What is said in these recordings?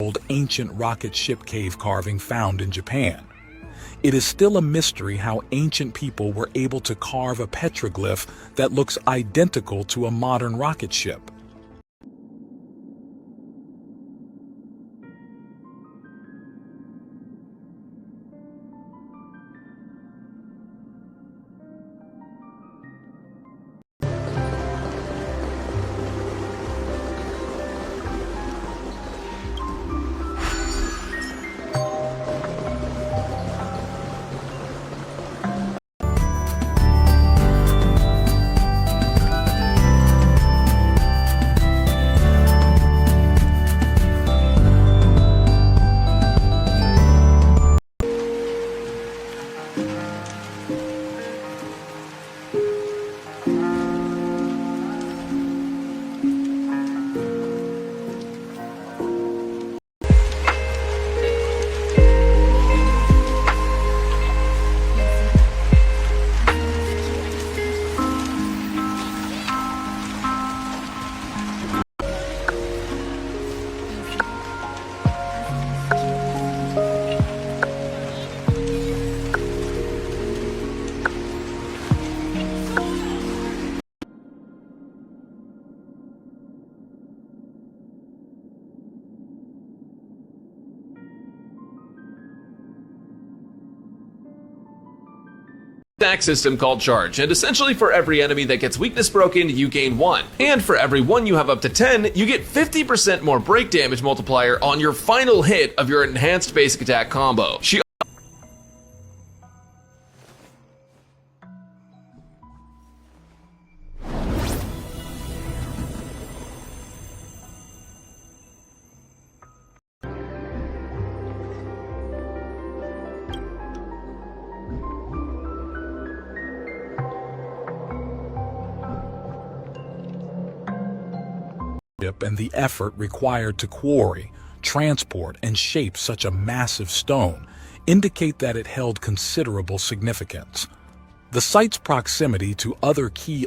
old ancient rocket ship cave carving found in Japan. It is still a mystery how ancient people were able to carve a petroglyph that looks identical to a modern rocket ship. Stack system called Charge, and essentially for every enemy that gets weakness broken, you gain 1. And for every 1 you have up to 10, you get 50% more break damage multiplier on your final hit of your enhanced basic attack combo. And the effort required to quarry, transport, and shape such a massive stone indicate that it held considerable significance. The site's proximity to other key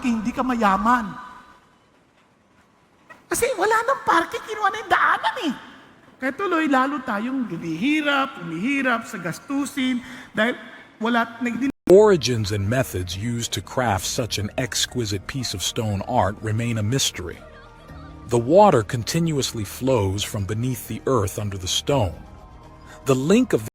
hindi ka mayaman. Kasi wala nang parking, kinuha na yung daanan eh. Kaya tuloy, lalo tayong humihirap sa gastusin, dahil wala Origins and methods used to craft such an exquisite piece of stone art remain a mystery. The water continuously flows from beneath the earth under the stone. The link of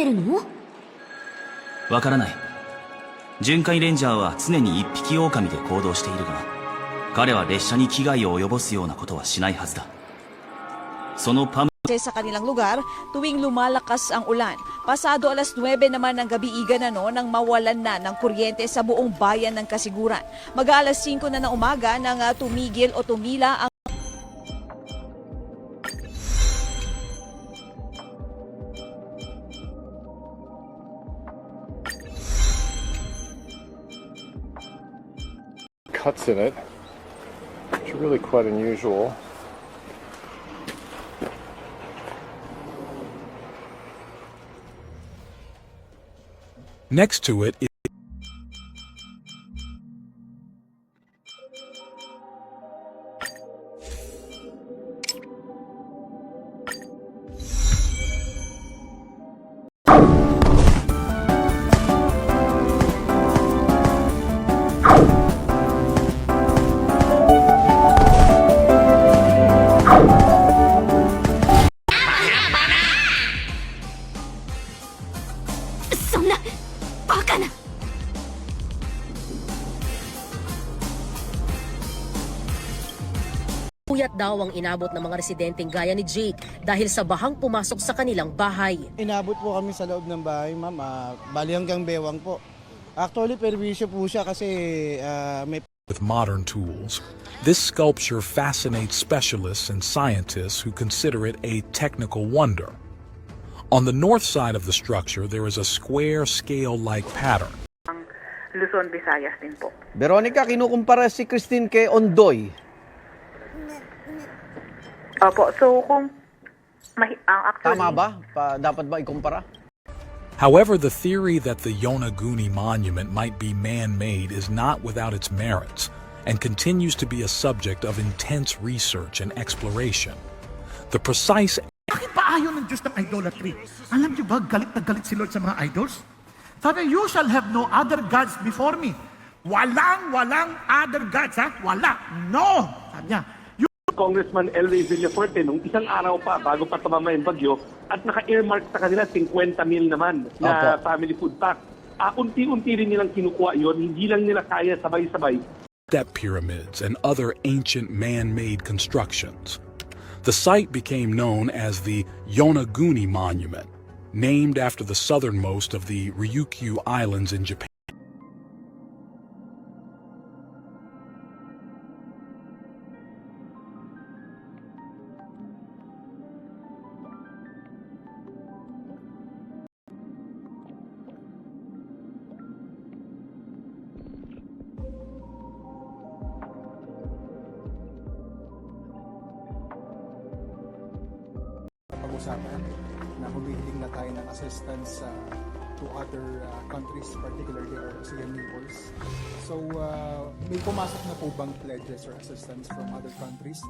てるの？わからない。巡回レンジャーは常に一匹狼で行動しているが、彼は列車に危害を及ぼすようなことはしないはずだ。そのパム Sa kanilang lugar, tuwing lumalakas ang ulan, pasado alas 9 naman ng gabi-iga na nang mawalan na ng kuryente sa buong bayan ng Kasiguran. Mag-aalas 5 na ng umaga nang tumigil o tumila ang cuts in it, which are really quite unusual. Next to it is そんなバカな。Puyat daw ang inabot ng mga residenteng gaya ni Jake dahil sa bahang pumasok sa kanilang bahay. Inabot po kami sa loob ng bahay, ma'am. Bali hanggang bewang po. Actually, perwisyo po siya kasi may... With modern tools, this sculpture fascinates specialists and scientists who consider it a technical wonder. On the north side of the structure, there is a square scale-like pattern. Luzon, Visayas din po. Veronica, kinukumpara si Christine kay Ondoy. Opo, so kung actually... Tama ba? Dapat ba ikumpara? However, the theory that the Yonaguni monument might be man-made is not without its merits and continues to be a subject of intense research and exploration. The precise Bakit ba ayaw ng Diyos ng idolatry? Alam niyo ba, galit na galit si Lord sa mga idols? Sabi, you shall have no other gods before me. Walang other gods, ha? Wala. No! Sabi niya, Congressman El Rey Villafuerte nung isang araw pa bago pa tumama yung bagyo at naka-earmark sa kanila 50 mil naman na family food pack. Unti-unti rin nilang kinukuha yon, hindi lang nila kaya sabay-sabay. step pyramids and other ancient man-made constructions. The site became known as the Yonaguni Monument, named after the southernmost of the Ryukyu Islands in Japan. Pag-usapan na humihiling na tayo ng assistance to other countries, particularly our ASEAN neighbors. So, may pumasok na po bang pledges or assistance from other countries?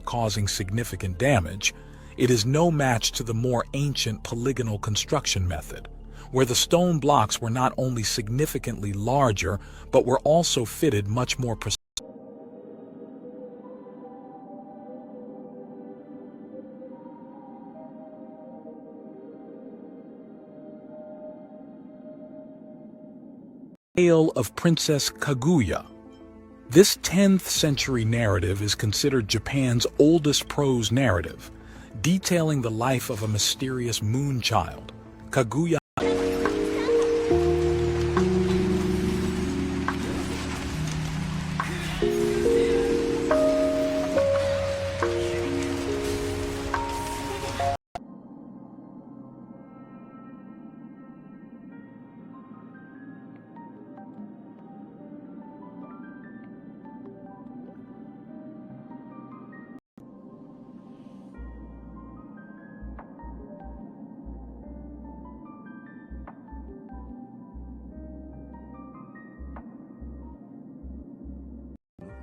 Causing significant damage, it is no match to the more ancient polygonal construction method, where the stone blocks were not only significantly larger, but were also fitted much more precisely. Tale of Princess Kaguya. This 10th century narrative is considered Japan's oldest prose narrative, detailing the life of a mysterious moon child, Kaguya.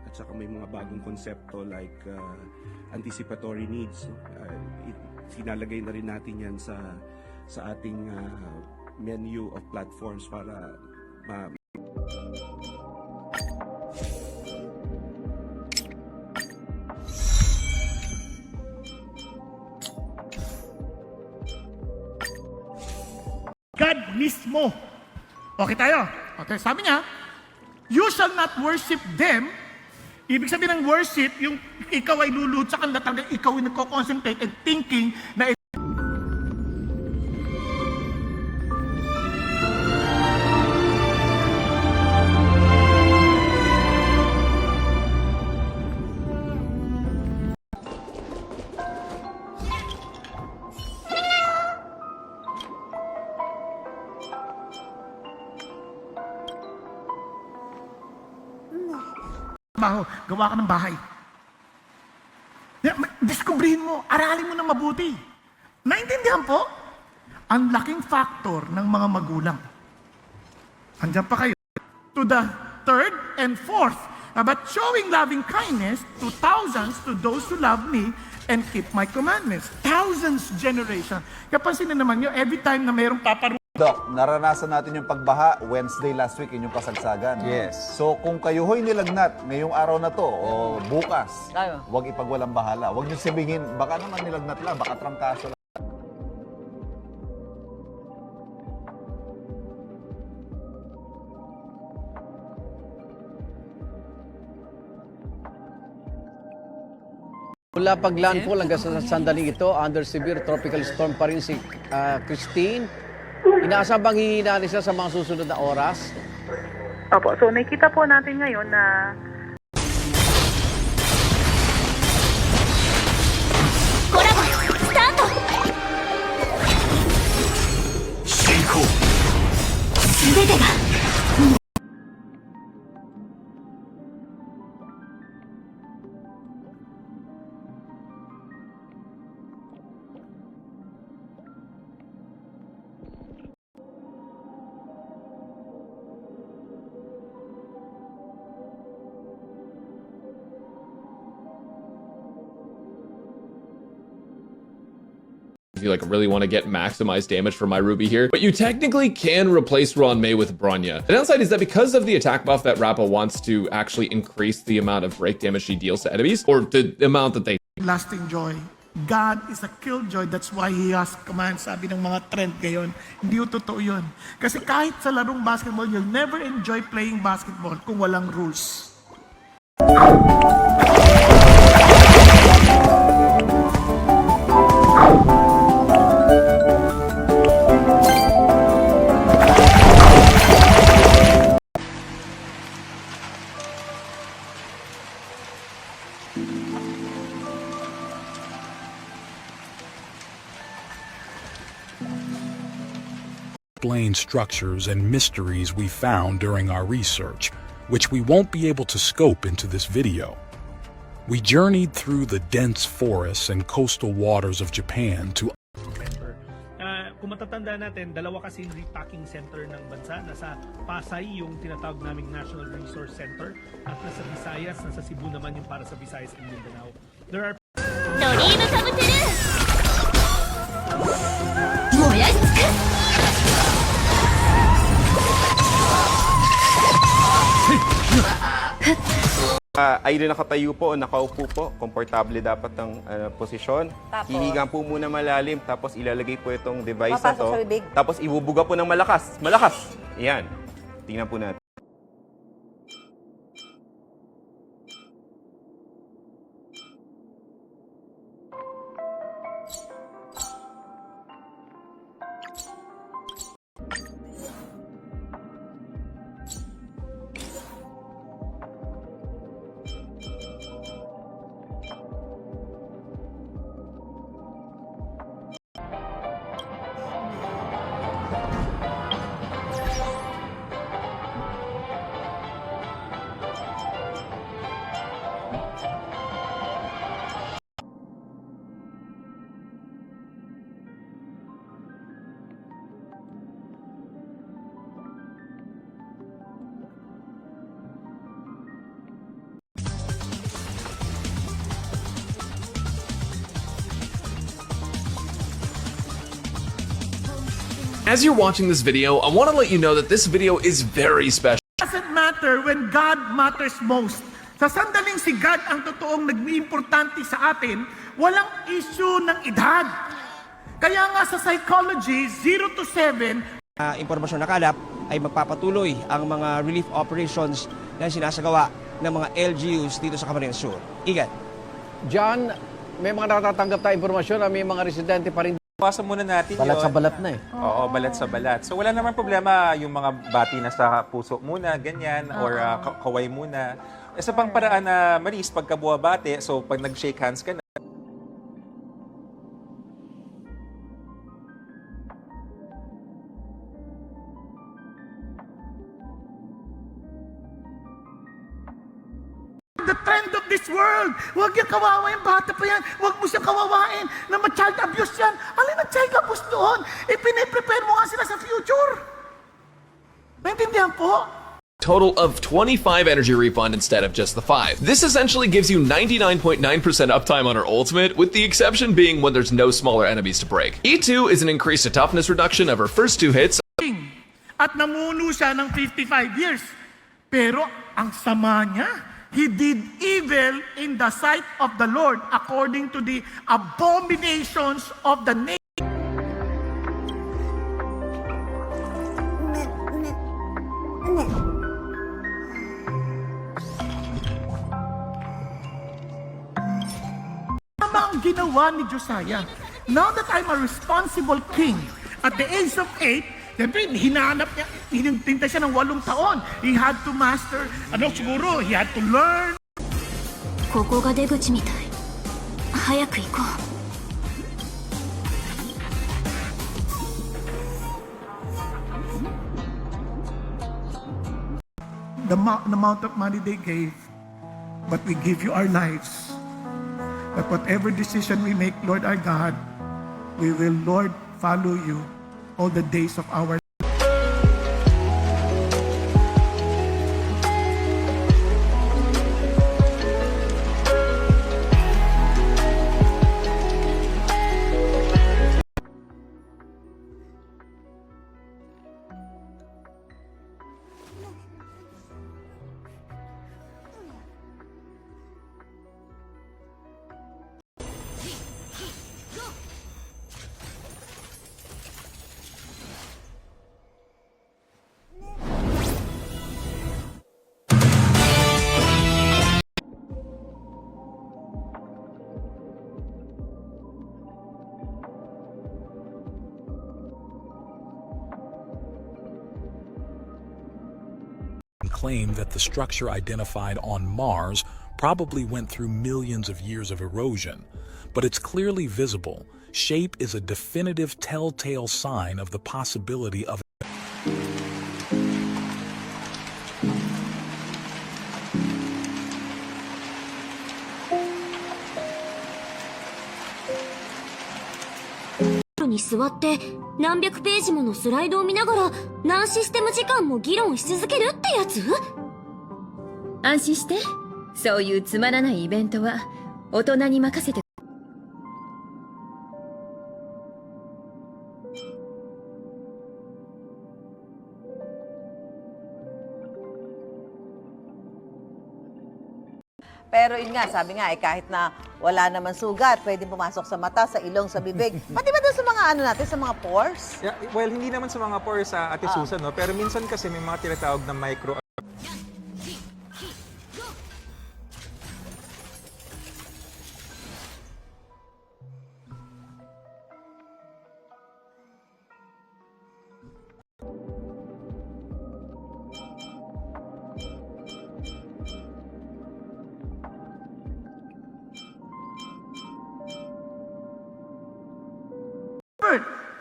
At saka may mga bagong konsepto like anticipatory needs. Sinalagay na rin natin yan sa ating menu of platforms para God mismo. Okay tayo. Okay, sabi niya, you shall not worship them. Ibig sabihin ng worship, yung ikaw ay luluhod sa kanila, talagang ikaw ay nagko-concentrate and thinking na gawa ka ng bahay. Diskubrihin mo, aralin mo na mabuti. Naintindihan po? Ang laking factor ng mga magulang. Andiyan pa kayo. To the third and fourth, but showing loving kindness to thousands, to those who love me and keep my commandments. Thousands generation. Kapansin na naman nyo, every time na mayroong paparusahan Doc, naranasan natin yung pagbaha Wednesday last week, yung pasagsagan. Yes. So kung kayo ho'y nilagnat ngayong araw na to o bukas, huwag ipagwalang bahala. Huwag niyo sabihin, baka naman nilagnat lang, baka trangkaso lang. Mula pag-landfall hanggang sa sandaling ito, under severe tropical storm pa rin si Christine. Inaasam bang hihina siya sa mga susunod na oras? Opo, so nakita po natin ngayon na if you like really want to get maximized damage from my Ruby here, but you technically can replace Ron-Mei with Bronya. The downside is that because of the attack buff that Rappa wants to actually increase the amount of break damage she deals to enemies, or the amount that they Lasting joy. God is a killjoy. That's why He has command. Sabi ng mga trend ngayon. Hindi yung totoo yun. Kasi kahit sa larong basketball, you'll never enjoy playing basketball kung walang rules. Explain structures and mysteries we found during our research, which we won't be able to scope into this video. We journeyed through the dense forests and coastal waters of Japan to kung matatanda natin, dalawa kasi yung repacking center ng bansa. Nasa Pasay yung tinatawag naming National Resource Center at nasa Visayas, nasa Cebu naman yung para sa Visayas and Mindanao. There are Ay rin nakatayo po o nakaupo po, komportable dapat ang posisyon. Hihigang po muna malalim, tapos ilalagay po itong device na to. Tapos ibubuga po ng malakas. Malakas! Ayan. Tingnan po natin. As you're watching this video, I want to let you know that this video is very special. Doesn't matter when God matters most. Sa sandaling si God ang totoong nag-iimportante sa atin, walang issue ng edad. Kaya nga sa psychology, 0 to 7, impormasyon nakalap ay magpapatuloy ang mga relief operations na sinasagawa ng mga LGUs dito sa Camarines Sur. Igan. John, may mga natatanggap tayong impormasyon na may mga residente pa rin. Iwasan muna natin Balat yun. sa balat na eh. Oo, balat sa balat. So wala naman problema yung mga bati na sa puso muna, ganyan, or kaway muna. Isa pang paraan na malis pagka buwabate, so pag nag-shake hands ka na, the trend of this world. Huwag yung kawawa yung bata pa yan. Huwag mo siyang kawawain na ma-child abuse yan. Alin ang child abuse doon? Ipine-prepare mo nga sila sa future. Naintindihan po? Total of 25 energy refund instead of just the 5. This essentially gives you 99.9% uptime on her ultimate, with the exception being when there's no smaller enemies to break. E2 is an increased toughness reduction of her first 2 hits, At namuno siya ng 55 years. Pero ang sama niya, he did evil in the sight of the Lord according to the abominations of the nation. Tama ang ginawa ni Josiah. Now that I'm a responsible king, at the age of 8, siyempre, hinanap niya, hinintinta siya ng 8 taon. He had to master, siguro, he had to learn. ここが出口みたい。早く行こう。The amount of money they gave, but we give you our lives. That whatever decision we make, Lord our God, we will, Lord, follow you all the days of our life. Claim that the structure identified on Mars probably went through millions of years of erosion, but it's clearly visible. Shape is a definitive telltale sign of the possibility ofに座って何百ページものスライドを見ながら何システム時間も議論し続けるってやつ？安心して。そういうつまらないイベントは大人に任せて。Pero yun nga, sabi nga, kahit na wala naman sugat, pwede pumasok sa mata, sa ilong, sa bibig. Pati ba doon sa mga ano natin, sa mga pores? Yeah, well, hindi naman sa mga pores sa Ate Susan, no? Pero minsan kasi may mga tinatawag na micro.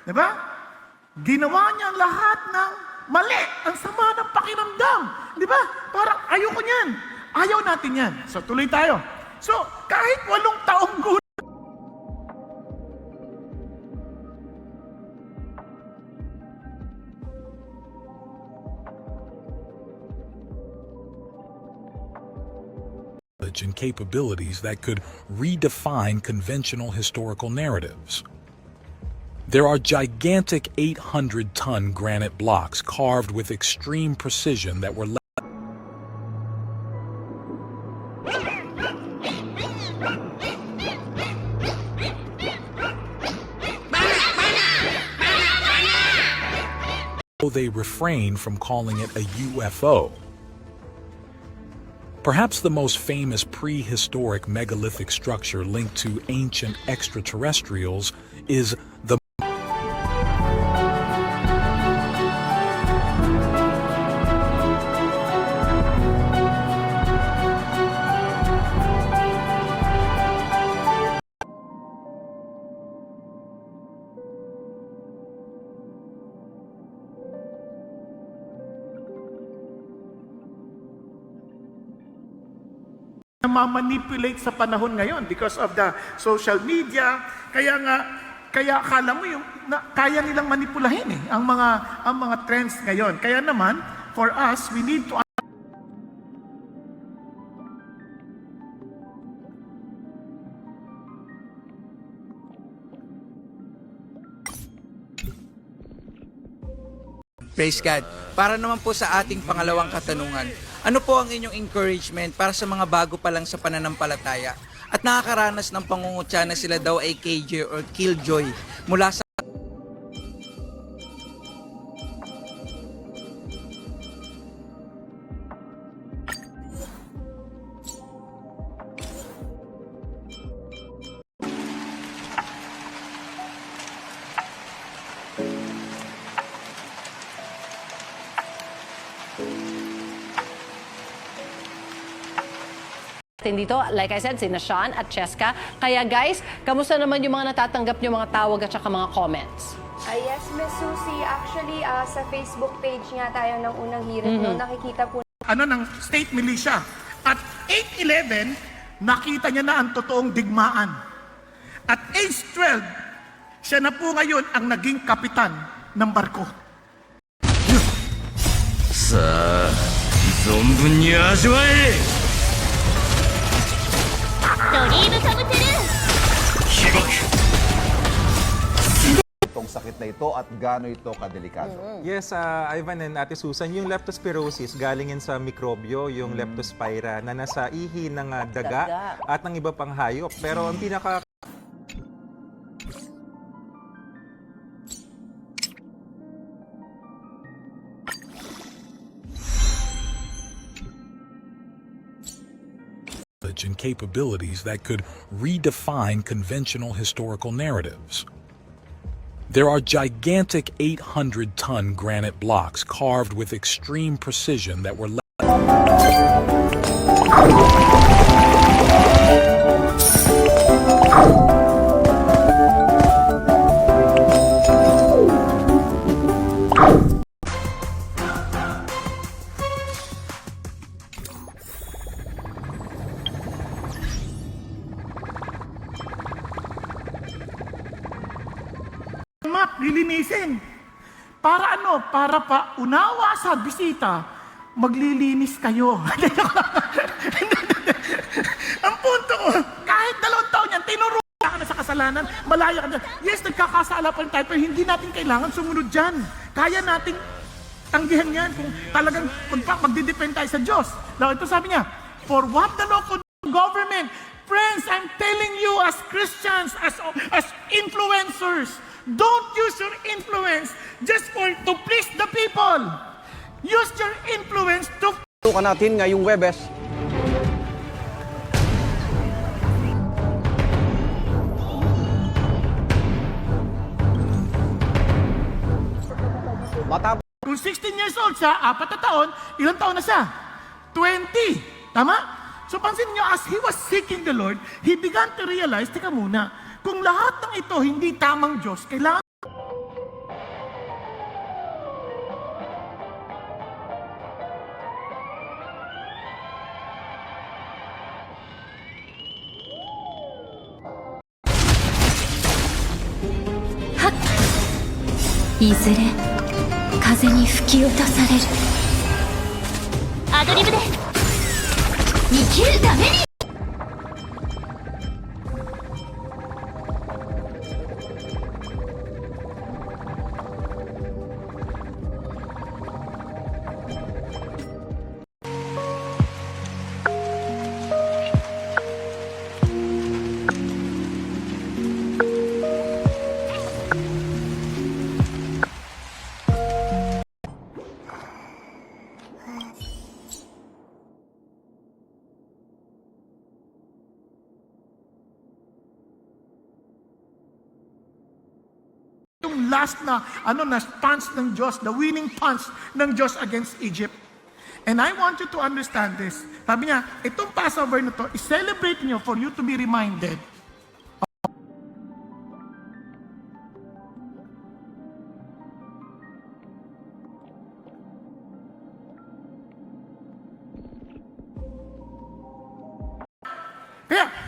Diba? Ginawa niya lahat ng mali. Ang sama ng pakiramdam. Diba? Parang ayoko niyan. Ayaw natin yan. So tuloy tayo. So kahit 8 taong gulang, and capabilities that could redefine conventional historical narratives. There are gigantic 800-ton granite blocks carved with extreme precision that were they refrain from calling it a UFO. Perhaps the most famous prehistoric megalithic structure linked to ancient extraterrestrials is the mamanipulate sa panahon ngayon because of the social media. Kaya akala mo kaya nilang manipulahin ang mga trends ngayon. Kaya naman, for us, we need to Praise God. Para naman po sa ating pangalawang katanungan, ano po ang inyong encouragement para sa mga bago pa lang sa pananampalataya at nakakaranas ng pangungutya na sila daw ay KJ or killjoy mula sa dito, like I said, sina Sean at Cheska. Kaya guys, kamusta naman yung mga natatanggap nyo mga tawag at saka mga comments? Yes, Miss Susie. Actually, sa Facebook page nga tayo ng unang hearing, no, nakikita po ng state militia. At 8-11, nakita niya na ang totoong digmaan. At age 12, siya na po ngayon ang naging kapitan ng barko. Sa zombun ni azuae! Itong sakit na ito at gaano ito kadelikado. Yes, Ivan and Ate Susan, yung leptospirosis galing yan sa mikrobyo, yung leptospira na nasa ihi ng daga at ng iba pang hayop. Pero ang pinaka and capabilities that could redefine conventional historical narratives. There are gigantic 800-ton granite blocks carved with extreme precision that were lilinisin. Para ano? Para pa unawa sa bisita, maglilinis kayo. Ang punto ko, kahit 2 taon yan, tinuro ka na sa kasalanan, malaya ka na. Yes, nagkakasala pa rin tayo, pero hindi natin kailangan sumunod dyan. Kaya nating tanggihan yan kung talagang magdidepend tayo sa Diyos. Now, ito sabi niya, for what the local government, friends, I'm telling you as Christians, as influencers, don't use your influence just to please the people. Use your influence to... Tukan natin ngayong Webes. Kung 16 years old siya, 4 na taon, ilang taon na siya? 20. Tama? So pansin niyo, as he was seeking the Lord, he began to realize, tika muna, kung lahat ng ito hindi tamang Diyos, kailanganはっいずれ風に吹き落とされるアドリブで生きるためにyung last na punch ng Diyos, the winning punch ng Diyos against Egypt. And I want you to understand this. Sabi niya, itong Passover na to, i-celebrate niyo for you to be reminded.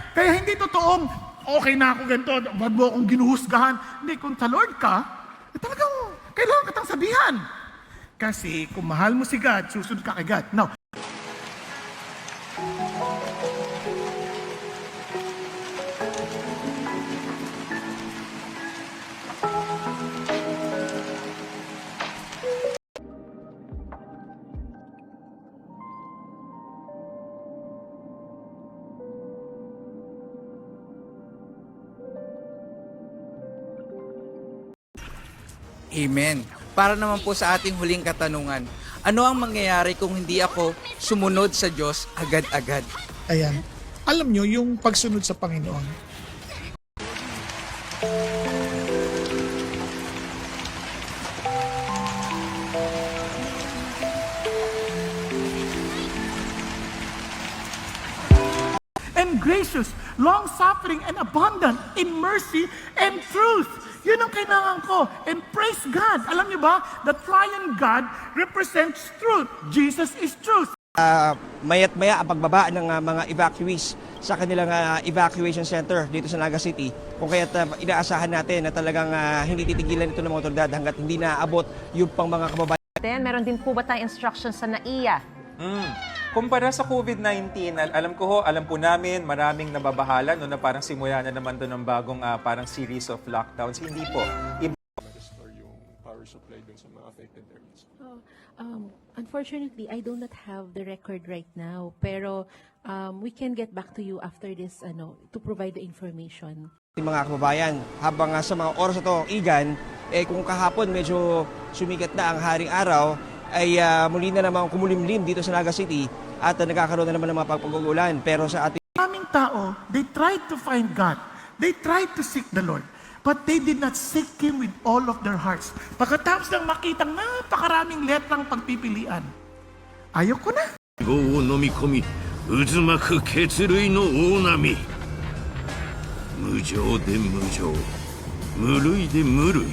Kaya hindi totoong okay na ako ganito, wag mo akong ginuhusgahan. Hindi, kung sa Lord ka, talagang kailangan katang sabihan. Kasi kung mahal mo si God, susunod ka kay God. Now, Amen. Para naman po sa ating huling katanungan, ano ang mangyayari kung hindi ako sumunod sa Diyos agad-agad? Ayan. Alam nyo, yung pagsunod sa Panginoon, and gracious, long-suffering, and abundant in mercy and truth. Yun ang kailangan ko. And praise God. Alam niyo ba, the triune God represents truth. Jesus is truth. Mayat maya ang pagbaba ng mga evacuees sa kanilang evacuation center dito sa Naga City. Kung kaya't inaasahan natin na talagang hindi titigilan ito ng mga otoridad hanggat hindi naabot yung pang mga kababayan. Meron din po ba tayong instructions sa NAIA? Kumpara sa COVID-19, alam po namin maraming nababahala no, na parang simula na naman doon ng bagong parang series of lockdowns. Hindi po. Restore yung power supply dun sa mga affected areas. Unfortunately, I do not have the record right now. Pero we can get back to you after this to provide the information. Mga kababayan, habang sa mga oras na ito, Igan, kung kahapon medyo sumikat na ang haring araw, ay muli na namang kumulimlim dito sa Naga City at nagkakaroon na naman ng mga pag-uulan. Pero sa ating Maraming tao, they tried to find God. They tried to seek the Lord. But they did not seek Him with all of their hearts. Pagkatapos ng makitang napakaraming letrang pagpipilian, ayoko na. 業を飲み込み渦巻く血類の大波無情で無情無類で無類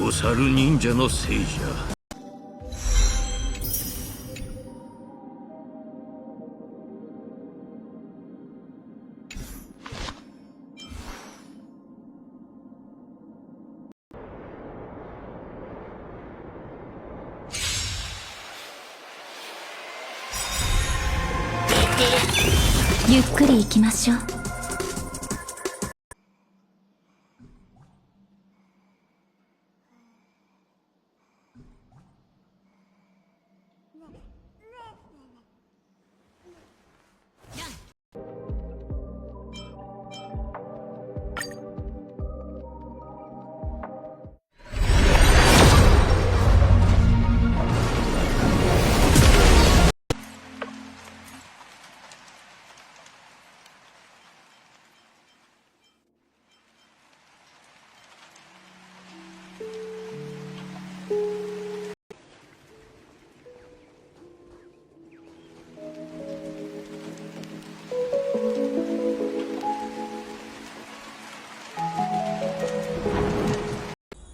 お猿忍者の聖者 ゆっくり行きましょう。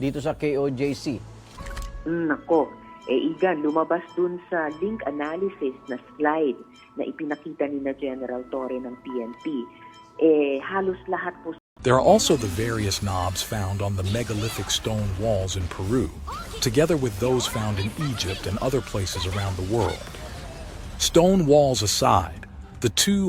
Dito sa KOJC. Nako, Igan, lumabas dun sa link analysis na slide na ipinakita ni na General Torre ng PNP. Halos lahat po. There are also the various knobs found on the megalithic stone walls in Peru, together with those found in Egypt and other places around the world. Stone walls aside, the two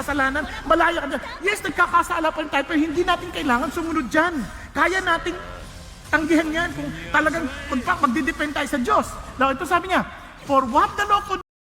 kasalanan, malaya ka dyan. Yes, nagkakasala pa rin tayo, pero hindi natin kailangan sumunod dyan. Kaya nating tanggihan yan kung talagang magdidepend tayo sa Diyos. Now, ito sabi niya, for what the law could